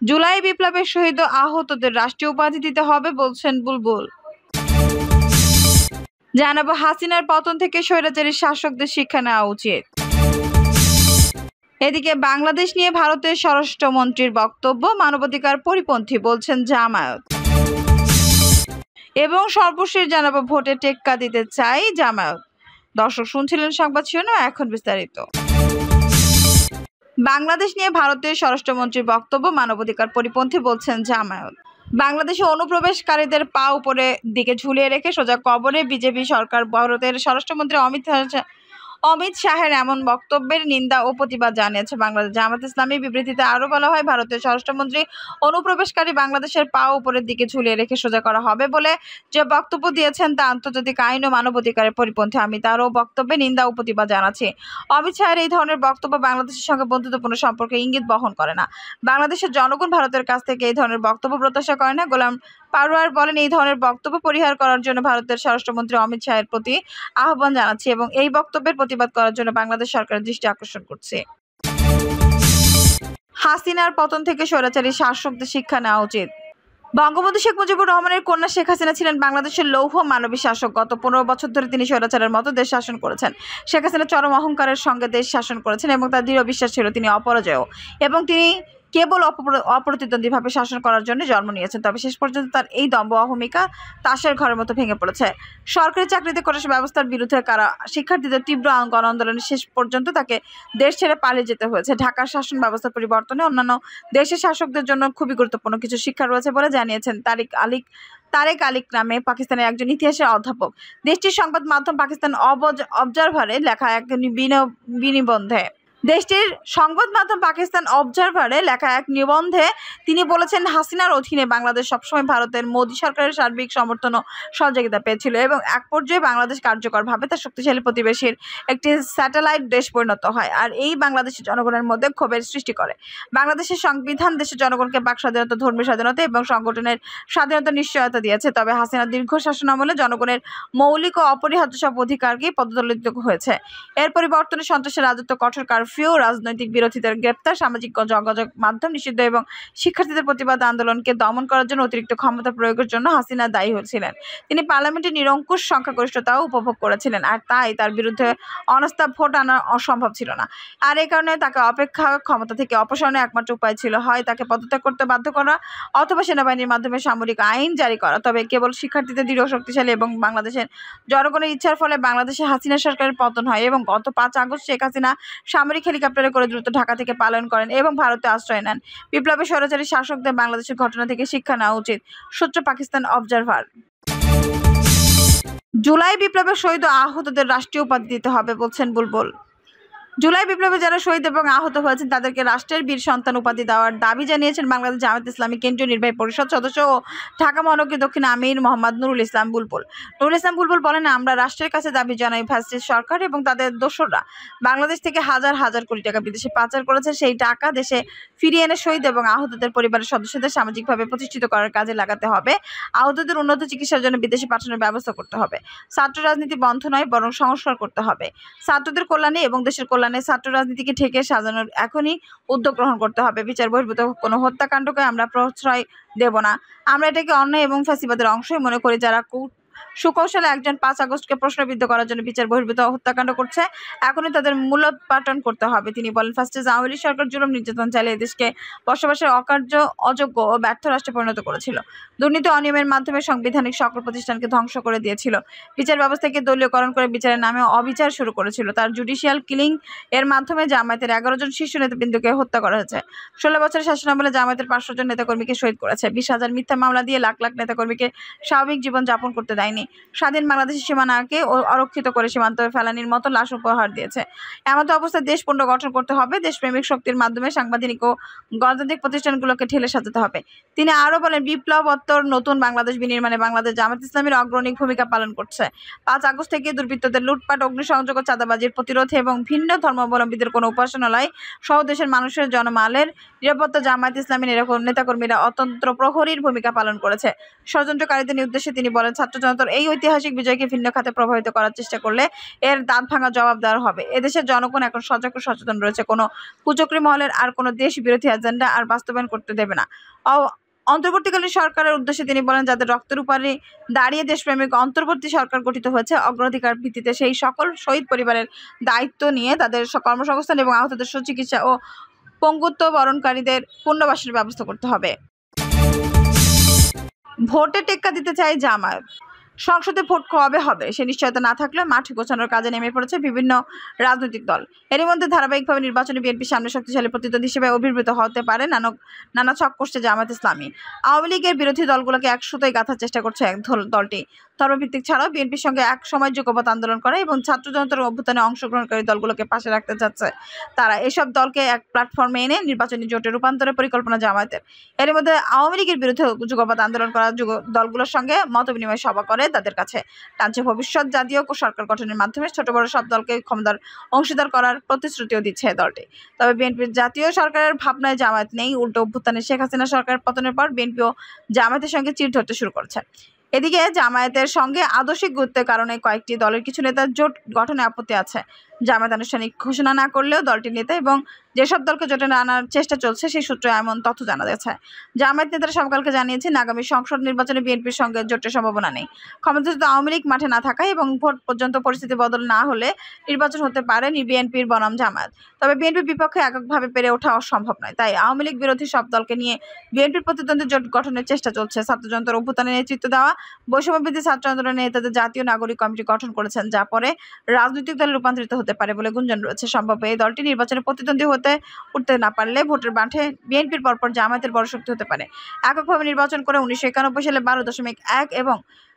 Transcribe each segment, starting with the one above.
জুলাই বিপ্লবের শহীদ ও আহতদের রাষ্ট্রীয় উপাধি দিতে হবে বলছেন বুলবুল। জানাবো হাসিনার পতন থেকে স্বৈরাচারী শাসকদের শিক্ষা নেওয়া উচিত। এদিকে বাংলাদেশ নিয়ে ভারতের স্বরাষ্ট্রমন্ত্রীর বক্তব্য মানবাধিকার পরিপন্থী বলছেন জামায়াত। এবং সর্বশেষ জানাবো ভোটে টেক্কা দিতে চাই জামায়াত। দর্শক শুনছিলেন সংবাদ শিরোনাম, এখন বিস্তারিত। বাংলাদেশ নিয়ে ভারতের স্বরাষ্ট্রমন্ত্রীর বক্তব্য মানবাধিকার পরিপন্থী বলছেন জামায়াত। বাংলাদেশে অনুপ্রবেশকারীদের পা উপরে দিকে ঝুলিয়ে রেখে সোজা কবরে বিজেপি সরকার ভারতের স্বরাষ্ট্রমন্ত্রী অমিত শাহের এমন বক্তব্যের নিন্দা ও প্রতিবাদ জানিয়েছে বাংলাদেশ জামায়াত ইসলামী। বিবৃতিতে আরও বলা হয়, ভারতের স্বরাষ্ট্রমন্ত্রী অনুপ্রবেশকারী বাংলাদেশের পা উপরের দিকে ঝুলিয়ে রেখে সোজা করা হবে বলে যে বক্তব্য দিয়েছেন তা আন্তর্জাতিক আইন ও মানবাধিকারের পরিপন্থী। আমি তারও বক্তব্যে নিন্দা ও প্রতিবাদ জানাচ্ছি। অমিত শাহের এই ধরনের বক্তব্য বাংলাদেশের সঙ্গে বন্ধুত্বপূর্ণ সম্পর্কে ইঙ্গিত বহন করে না। বাংলাদেশের জনগণ ভারতের কাছ থেকে এই ধরনের বক্তব্য প্রত্যাশা করে না। গোলাম পারওয়ার বলেন, এই ধরনের বক্তব্য পরিহার করার জন্য ভারতের স্বরাষ্ট্রমন্ত্রী অমিত শাহের প্রতি আহ্বান জানাচ্ছি এবং এই বক্তব্যের প্রতিবাদ করার জন্য বাংলাদেশ সরকারের দৃষ্টি আকর্ষণ করছি। হাসিনার পতন থেকে স্বৈরাচারী শাসকদের শিক্ষা নেওয়া উচিত। বঙ্গবন্ধু শেখ মুজিবুর রহমানের কন্যা শেখ হাসিনা ছিলেন বাংলাদেশের লৌহ মানবী শাসক। গত 15 বছর ধরে তিনি স্বৈরাচারের মতো দেশ শাসন করেছেন। শেখ হাসিনা চরম অহংকারের সঙ্গে দেশ শাসন করেছেন এবং তার দৃঢ় বিশ্বাস ছিল তিনি অপরাজেয় এবং তিনি কেবল অপ্রতিদ্বন্দ্বীভাবে শাসন করার জন্য জন্ম নিয়েছেন। তবে শেষ পর্যন্ত তার এই দম্ভ অহমিকা তাসের ঘরের মতো ভেঙে পড়েছে। সরকারি চাকরিতে কোটা ব্যবস্থার বিরুদ্ধে শিক্ষার্থীদের তীব্র গণ আন্দোলনের শেষ পর্যন্ত তাকে দেশ ছেড়ে পালিয়ে যেতে হয়েছে। ঢাকার শাসন ব্যবস্থা পরিবর্তনে অন্যান্য দেশের শাসকদের জন্য খুবই গুরুত্বপূর্ণ কিছু শিক্ষা রয়েছে বলে জানিয়েছেন তারেক আলিক নামে পাকিস্তানের একজন ইতিহাসের অধ্যাপক। দেশটির সংবাদ মাধ্যম পাকিস্তান অবজারভারে লেখা এক নিবন্ধে তিনি বলেছেন, হাসিনার অধীনে বাংলাদেশ সবসময় ভারতের মোদী সরকারের সার্বিক সমর্থন ও সহযোগিতা পেয়েছিল এবং এক পর্যায়ে বাংলাদেশ কার্যকরভাবে তার শক্তিশালী প্রতিবেশীর একটি স্যাটেলাইট দেশ পরিণত হয় আর এই বাংলাদেশের জনগণের মধ্যে ক্ষোভের সৃষ্টি করে। বাংলাদেশের সংবিধান দেশের জনগণকে বাক স্বাধীনতা, ধর্মীয় স্বাধীনতা এবং সংগঠনের স্বাধীনতার নিশ্চয়তা দিয়েছে। তবে হাসিনার দীর্ঘ শাসন আমলে জনগণের মৌলিক ও অপরিহার্য সব অধিকারকেই পদদলিত হয়েছে। এর পরিবর্তনে সন্ত্রাসের রাজত্ব, কঠোর কারফিউ, রাজনৈতিক বিরোধীদের গ্রেপ্তার, সামাজিক যোগাযোগ মাধ্যম নিষিদ্ধ এবং শিক্ষার্থীদের প্রতিবাদ আন্দোলনকে দমন করার জন্য অতিরিক্ত ক্ষমতা প্রয়োগের জন্য হাসিনা দায়ী হয়েছিলেন। তিনি পার্লামেন্টে নিরঙ্কুশ সংখ্যাগরিষ্ঠতাও উপভোগ করেছিলেন আর তাই তার বিরুদ্ধে অনাস্থা ভোট আনা অসম্ভব ছিল না। আর এই কারণে তাকে ক্ষমতা থেকে অপসারণের একমাত্র উপায় ছিল হয় তাকে পদত্যাগ করতে বাধ্য করা অথবা সেনাবাহিনীর মাধ্যমে সামরিক আইন জারি করা। তবে কেবল শিক্ষার্থীদের দৃঢ়, শক্তিশালী এবং বাংলাদেশের জনগণের ইচ্ছার ফলে বাংলাদেশে হাসিনা সরকারের পতন হয় এবং গত 5 আগস্ট শেখ হাসিনা সামরিক হেলিকপ্টারে করে দ্রুত ঢাকা থেকে পালায়ন করেন এবং ভারতে আশ্রয় নেন। বিপ্লবী স্বৈরাচারী শাসকদের বাংলাদেশের ঘটনা থেকে শিক্ষা নেওয়া উচিত। সূত্র পাকিস্তান অবজারভার। জুলাই বিপ্লবের শহীদ ও আহতদের রাষ্ট্রীয় উপাধি দিতে হবে বলছেন বুলবুল। জুলাই বিপ্লবে যারা শহীদ এবং আহত হয়েছেন তাদেরকে রাষ্ট্রের বীর সন্তান উপাধি দেওয়ার দাবি জানিয়েছেন বাংলাদেশ জামায়াত ইসলামী কেন্দ্রীয় নির্বাহী পরিষদ সদস্য ও ঢাকা মহানগরী দক্ষিণ আমির মোহাম্মদ নুরুল ইসলাম বুলবুল বলেন, আমরা রাষ্ট্রের কাছে দাবি জানাই ফ্যাসিস্ট সরকার এবং তাদের দোসররা বাংলাদেশ থেকে হাজার হাজার কোটি টাকা বিদেশে পাচার করেছে। সেই টাকা দেশে ফিরিয়ে এনে শহীদ এবং আহতদের পরিবারের সদস্যদের সামাজিকভাবে প্রতিষ্ঠিত করার কাজে লাগাতে হবে। আহতদের উন্নত চিকিৎসার জন্য বিদেশে পাঠানোর ব্যবস্থা করতে হবে। ছাত্র রাজনীতি বন্ধ নয়, বরং সংস্কার করতে হবে। ছাত্রদের কল্যাণে এবং দেশের কল্যাণে ছাত্র রাজনীতিকে ঠেকে সাজানোর এখনই উদ্যোগ গ্রহণ করতে হবে। বিচার বহির্ভূত কোনো হত্যাকাণ্ডকে আমরা প্রশ্রয় দেব না। আমরা এটাকে অন্যায় এবং ফ্যাসিবাদের অংশই মনে করি। যারা সুকৌশলে একজন 5 আগস্টকে প্রশ্নবিদ্ধ করার জন্য বিচার বহির্ভূত হত্যাকাণ্ড করছে, এখনই তাদের মূলোৎপাটন করতে হবে। তিনি বলেন, ফ্যাসিস্ট আওয়ামী লীগ সরকার জুলুম নির্যাতন চালিয়ে দেশকে বসবাসের অযোগ্য ও ব্যর্থ রাষ্ট্রে পরিণত করেছিল। দুর্নীতি অনিয়মের মাধ্যমে সাংবিধানিক সকল প্রতিষ্ঠানকে ধ্বংস করে দিয়েছিল। বিচার ব্যবস্থাকে দলীয়করণ করে বিচারের নামে অবিচার শুরু করেছিল। তার জুডিশিয়াল কিলিং এর মাধ্যমে জামায়াতের 11 জন শীর্ষ নেতৃবৃন্দকে হত্যা করা হয়েছে। 16 বছরের শাসনামলে জামায়াতের 500 জন নেতাকর্মীকে শহীদ করেছে। 20,000 মিথ্যা মামলা দিয়ে লাখ লাখ নেতাকর্মীকে স্বাভাবিক জীবন যাপন করতে দেয়নি। স্বাধীন বাংলাদেশের সীমানাকে অরক্ষিত করে সীমান্ত ফেলানির মতো লাশ উপহার দিয়েছে। এমত অবস্থায় দেশ পুনর্গঠন করতে হবে। দেশপ্রেমিক শক্তির মাধ্যমে সাংবিধানিক ও গণতান্ত্রিক প্রতিষ্ঠানগুলোকে ঢেলে সাজাতে হবে। তিনি আরও বলেন, বিপ্লবোত্তর নতুন বাংলাদেশ বিনির্মাণে বাংলাদেশ জামায়াত ইসলামীর অগ্রণী ভূমিকা পালন করছে। 5 আগস্ট থেকে দুর্বৃত্তদের লুটপাট, অগ্নিসংযোগ ও চাঁদাবাজির প্রতিরোধে এবং ভিন্ন ধর্মাবলম্বীদের কোনো উপাসনালয় সহ দেশের মানুষের জনমালের নিরাপত্তা জামায়াত ইসলামী নেতাকর্মীরা অতন্ত্র প্রহরীর ভূমিকা পালন করেছে। ষড়যন্ত্রকারীদের উদ্দেশ্যে তিনি বলেন, ছাত্র ছাত্রজনতার এই ঐতিহাসিক বিজয়কে ভিন্ন খাতে প্রভাবিত করার চেষ্টা করলে এর দাঁত ভাঙা জবাব দেওয়ার হবে। এদেশের জনগণ এখন সজাগ ও সচেতন রয়েছে। কোনো কুচক্রী মহলের আর কোনো দেশ বিরোধী এজেন্ডা আর বাস্তবায়ন করতে দেবে না। অন্তর্বর্তীকালীন সরকারের উদ্দেশ্যে তিনি বলেন, যাদের রক্তের উপরে দাঁড়িয়ে দেশপ্রেমিক অন্তর্বর্তী সরকার গঠিত হয়েছে, অগ্রাধিকার ভিত্তিতে সেই সকল শহীদ পরিবারের দায়িত্ব নিয়ে তাদের কর্মসংস্থান এবং আহতদের সুচিকিৎসা ও পঙ্গুত্ব বরণকারীদের পুনর্বাসনের ব্যবস্থা করতে হবে। ভোটে টেক্কা দিতে চায় জামায়াত। সংসদে ভোট কবে হবে সে নিশ্চয়তা না থাকলে মাঠ গোছানোর কাজে নেমে পড়েছে বিভিন্ন রাজনৈতিক দল। এরই মধ্যে ধারাবাহিকভাবে নির্বাচনে বিএনপির সামনে শক্তিশালী প্রতিদ্বন্দ্বী হিসেবে অভিভূত হতে পারে নানা ছক কষছে জামায়াত ইসলামী। আওয়ামী লীগের বিরোধী দলগুলোকে এক সুতোয় গাঁথার চেষ্টা করছে দলটি। ধর্মভিত্তিক ছাড়াও বিএনপির সঙ্গে এক সময় যুগপৎ আন্দোলন করে এবং ছাত্র জনতার অভ্যুত্থানে অংশগ্রহণকারী দলগুলোকে পাশে রাখতে চাচ্ছে তারা। এসব দলকে এক প্ল্যাটফর্মে এনে নির্বাচনী জোটে রূপান্তরের পরিকল্পনা জামায়াতের। এর মধ্যে আওয়ামী লীগের বিরুদ্ধে যুগপৎ আন্দোলন করা দলগুলোর সঙ্গে মতবিনিময় সভা করে তাদের কাছে টানছে। ভবিষ্যৎ জাতীয় সরকার গঠনের মাধ্যমে ছোট বড় সব দলকে ক্ষমতার অংশীদার করার প্রতিশ্রুতিও দিচ্ছে দলটি। তবে বিএনপির জাতীয় সরকারের ভাবনায় জামায়াত নেই। উল্টো অভ্যুত্থানে শেখ হাসিনা সরকার পতনের পর বিএনপিও জামায়াতের সঙ্গে চির ধরতে শুরু করছে। এদিকে জামায়াতের সঙ্গে আদর্শিক গুরুত্বের কারণে কয়েকটি দলের কিছু নেতার জোট গঠনে আপত্তি আছে। জামায়াত আনুষ্ঠানিক ঘোষণা না করলেও দলটির নেতা এবং যেসব দলকে জোটে আনার চেষ্টা চলছে সেই সূত্রে এমন তথ্য জানা যাচ্ছে। জামায়াত নেতারা সমকালকে জানিয়েছেন, আগামী সংসদ নির্বাচনে বিএনপির সঙ্গে জোটের সম্ভাবনা নেই। ক্ষমতাচ্যুত আওয়ামী লীগ মাঠে না থাকায় এবং ভোট পর্যন্ত পরিস্থিতি বদল না হলে নির্বাচন হতে পারে বিএনপির বনাম জামায়াত। তবে বিএনপির বিপক্ষে এককভাবে পেরে ওঠা অসম্ভব নয়। তাই আওয়ামী লীগ বিরোধী সব দলকে নিয়ে বিএনপির প্রতিদ্বন্দ্বী জোট গঠনের চেষ্টা চলছে। ছাত্র জনতার অভ্যুত্থানে নেতৃত্ব দেওয়া বৈষম্যবিরোধী ছাত্র আন্দোলনের নেতাদের জাতীয় নাগরিক কমিটি গঠন করেছেন, যা পরে রাজনৈতিক দলে রূপান্তরিত হতে পারে বলে গুঞ্জন রয়েছে। সম্ভব এই দলটি নির্বাচনে প্রতিদ্বন্দ্বী উঠতে না পারলে ভোটের মাঠে বিএনপির পরপর জামায়াতের বড় শক্তি হতে পারে। এককভাবে নির্বাচন করে 1991 সালে 12.1 এবং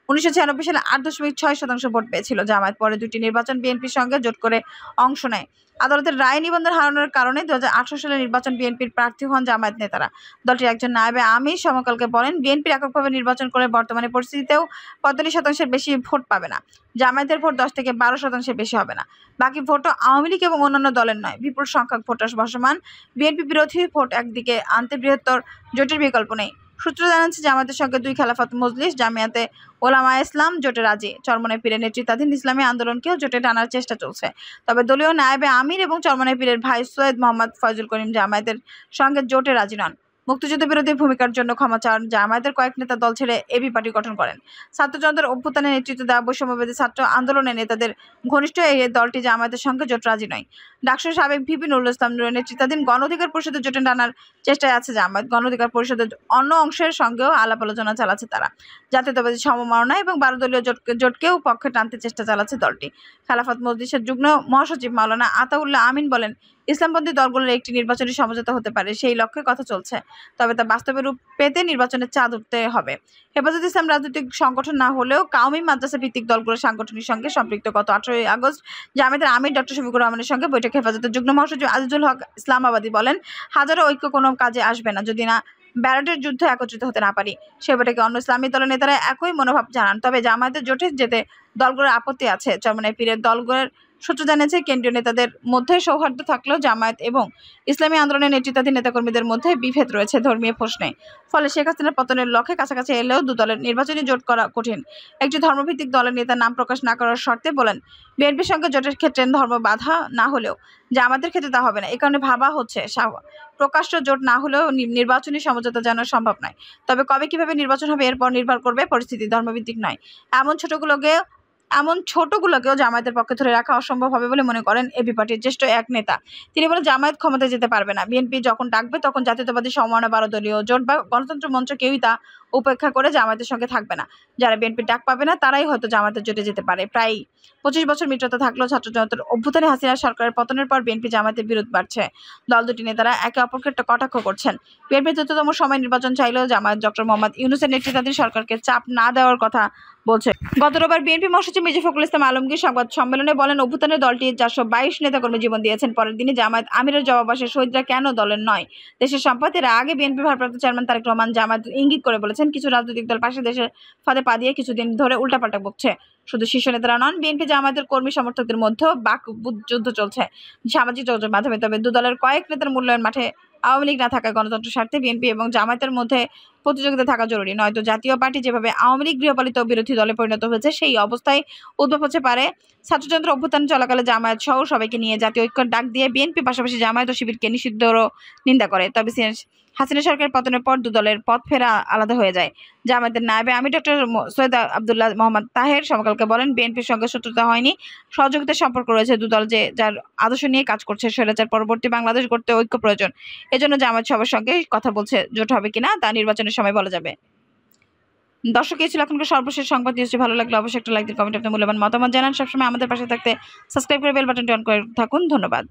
1996 সালে 8.6% ভোট পেয়েছিল জামায়াত। পরে দুটি নির্বাচন বিএনপির সঙ্গে জোট করে অংশ নেয়। আদালতের রায় নিবন্ধন হারানোর কারণে 2018 সালে নির্বাচন বিএনপির প্রার্থী হন জামায়াত নেতারা। দলটির একজন নায়েবে আমির সমকালকে বলেন, বিএনপির এককভাবে নির্বাচন করে বর্তমানে পরিস্থিতিতেও 45% বেশি ভোট পাবে না। জামায়াতের ভোট 10 থেকে 12% বেশি হবে না। বাকি ভোটও আওয়ামী লীগ এবং অন্যান্য দলের নয়। বিপুল সংখ্যক ভোটার ভাসমান বিএনপি বিরোধী ভোট একদিকে আনতে বৃহত্তর জোটের বিকল্প নেই। সূত্র জানাচ্ছে, জামায়াতের সঙ্গে দুই খেলাফত মজলিস, জামিয়াতে ওলামায়ে ইসলাম জোটে রাজি। চরমনাই পীরের নেতৃত্বাধীন ইসলামী আন্দোলনকেও জোটে টানার চেষ্টা চলছে। তবে দলীয় নায়েবে আমির এবং চরমনাই পীরের ভাই সৈয়দ মোহাম্মদ ফয়জুল করিম জামায়াতের সঙ্গে জোটে রাজি নন। মুক্তিযুদ্ধ বিরোধী ভূমিকার জন্য ক্ষমা চান জামায়াতের কয়েক নেতা দল ছেড়ে এবি পার্টি গঠন করেন। ছাত্র জনতার অভ্যুত্থানে নেতৃত্ব দেওয়া বৈষম্যবিরোধী ছাত্র আন্দোলনের নেতাদের ঘনিষ্ঠ এই দলটি জামায়াতের সঙ্গে জোট রাজি নয়। ডাকসুর সাবেক ভিপি নুরুল ইসলাম নূরের নেতৃত্বাধীন গণ অধিকার পরিষদের জোটে টানার চেষ্টায় আছে জামায়াত। গণ অধিকার পরিষদের অন্য অংশের সঙ্গেও আলাপ আলোচনা চালাচ্ছে তারা। জাতীয়তাবাদী সমমনা এবং 12 দলীয় জোটকেও পক্ষে টানতে চেষ্টা চালাচ্ছে দলটি। খেলাফত মজলিসের যুগ্ম মহাসচিব মাওলানা আতাউল্লাহ আমিন বলেন, ইসলামপন্থী দলগুলোর একটি নির্বাচনী সমঝোতা হতে পারে, সেই লক্ষ্যে কথা চলছে। তবে তা বাস্তবে রূপ পেতে নির্বাচনের চাঁদ উঠতে হবে। হেফাজত ইসলাম রাজনৈতিক সংগঠন না হলেও কাউমি মাদ্রাসা ভিত্তিক দলগুলোর সাংগঠনিক সঙ্গে সম্পৃক্ত। গত 18 আগস্ট জামায়াতের আমির ডক্টর শফিকুর রহমানের সঙ্গে বৈঠক হেফাজতের যুগ্ম মহাসচিব আজিজুল হক ইসলামাবাদী বলেন, হাজারো ঐক্য কোনো কাজে আসবে না যদি না ব্যালটের যুদ্ধে একত্রিত হতে না পারি। সে বৈঠকে অন্য ইসলামী দলের নেতারা একই মনোভাব জানান। তবে জামায়াতের জোটে যেতে দলগুলোর আপত্তি আছে। চরমনাই পীরের দলগুলোর সূত্র জানিয়েছে, কেন্দ্রীয় নেতাদের মধ্যে সৌহার্দ্য থাকলেও জামায়াত এবং ইসলামী আন্দোলনের নেতৃত্বাধীন নেতাকর্মীদের মধ্যে বিভেদ রয়েছে ধর্মীয় প্রশ্নে। ফলে শেখ হাসিনার পতনের লক্ষ্যে কাছাকাছি এলেও দু দলের নির্বাচনী জোট করা কঠিন। একটি ধর্মভিত্তিক দলের নেতা নাম প্রকাশ না করার শর্তে বলেন, বিএনপির সঙ্গে জোটের ক্ষেত্রে ধর্ম বাধা না হলেও জামায়াতের ক্ষেত্রে তা হবে না। এ কারণে ভাবা হচ্ছে প্রকাশ্য জোট না হলেও নির্বাচনী সমঝোতা যেন সম্ভব নয়। তবে কবে কিভাবে নির্বাচন হবে এরপর নির্ভর করবে পরিস্থিতি, ধর্মভিত্তিক নয়। এমন ছোটগুলোকেও জামায়াতের পক্ষে ধরে রাখা অসম্ভব হবে বলে মনে করেন এবি পার্টির জ্যেষ্ঠ এক নেতা। তিনি বলেন, জামায়াত ক্ষমতায় যেতে পারবে না। বিএনপি যখন ডাকবে তখন জাতীয়তাবাদী সমমনা 12 দলীয় জোট বা গণতন্ত্র মঞ্চ কেউই তা উপেক্ষা করে জামায়াতের সঙ্গে থাকবে না। যারা বিএনপির ডাক পাবে না তারাই হয়তো জামায়াতের জোটে যেতে পারে। প্রায় 25 বছর মিত্রতা থাকলেও ছাত্র জনতার অভ্যুত্থানে হাসিনা সরকারের পতনের পর বিএনপি জামায়াতের বিরোধ বাড়ছে। দল দুটি নেতারা একে অপরকে কটাক্ষ করছেন। বিএনপি দ্রুততম সময় নির্বাচন চাইলেও জামায়াত ডক্টর মোহাম্মদ ইউনূসের নেতৃত্বাধীন সরকারকে চাপ না দেওয়ার কথা বলছে। গত রোববার বিএনপি মহাসচিব মির্জা ফখরুল ইসলাম আলমগীর সংবাদ সম্মেলনে বলেন, অভ্যুত্থানের দলটি 422 নেতাকর্মী জীবন দিয়েছেন। পরের দিনে জামায়াত আমিরের জবাব আসে, শহীদরা কেন দলের নয়, দেশের সম্পদ। এর আগে বিএনপি ভারপ্রাপ্ত চেয়ারম্যান তারেক রহমান জামায়াত ইঙ্গিত করে বলেছেন, কিছু রাজনৈতিক দল পাশে দেশের ফাঁদে পা দিয়ে কিছুদিন ধরে উল্টাপাল্টা বকছে। শুধু শীর্ষ নেতারা নন, বিএনপি জামায়াতের কর্মী সমর্থকদের মধ্যেও বাকযুদ্ধ চলছে সামাজিক যোগাযোগের মাধ্যমে। তবে দু দলের কয়েক নেতার মূল্যায়ন মাঠে আওয়ামী লীগ না থাকায় গণতন্ত্র স্বার্থে বিএনপি এবং জামায়াতের মধ্যে প্রতিযোগিতা থাকা জরুরি, নয়তো জাতীয় পার্টি যেভাবে আওয়ামী লীগ গৃহপালিত বিরোধী দলে পরিণত হয়েছে সেই অবস্থায় উদ্ভব হতে পারে। ছাত্রযন্ত্র অভ্যুত্থান চলাকালে জামায়াত সহ সবাইকে নিয়ে জাতীয় ঐক্যের ডাক দিয়ে বিএনপি পাশাপাশি জামায়াত ও শিবিরকে নিষিদ্ধেরও নিন্দা করে। তবে হাসিনা সরকারের পতনের পর দুদলের পথ ফেরা আলাদা হয়ে যায়। জামায়াতের নায়েবে আমির ডক্টর সৈয়দ আব্দুল্লাহ মোহাম্মদ তাহের সমকালকে বলেন, বিএনপির সঙ্গে শত্রুতা হয়নি, সহযোগিতার সম্পর্ক রয়েছে। দুদল যার আদর্শ নিয়ে কাজ করছে। স্বৈরাচার পরবর্তী বাংলাদেশ গড়তে ঐক্য প্রয়োজন। এজন্য জামায়াত সবার সঙ্গে কথা বলছে, জোট হবে কিনা তা নির্বাচনের সময় বলা যাবে। দর্শক, এই ছিল এখনকার সর্বশেষ সংবাদ। নিউজটি ভালো লাগলে অবশ্যই একটা লাইক দিন, কমেন্ট, আপনার মূল্যবান মতামত জানান। সবসময় আমাদের পাশে থাকতে সাবস্ক্রাইব করে বেল বাটনটি অন করে থাকুন। ধন্যবাদ।